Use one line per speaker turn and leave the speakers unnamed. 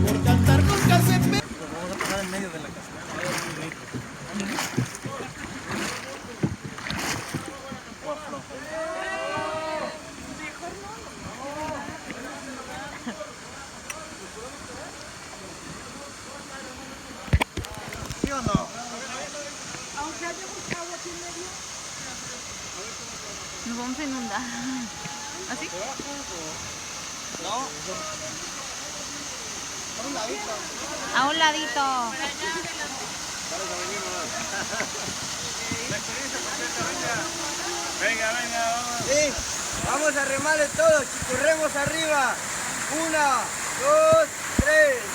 Por cantar nunca se ve. Vamos a pasar en medio de la casa. ¿Sí o no?
Aunque haya mucha agua aquí en medio.
Nos vamos a inundar. ¿Así?
No. A un ladito.
A un ladito.
Venga, venga, vamos.
Sí, vamos a remarle todos, chicos, remos arriba. 1, 2, 3.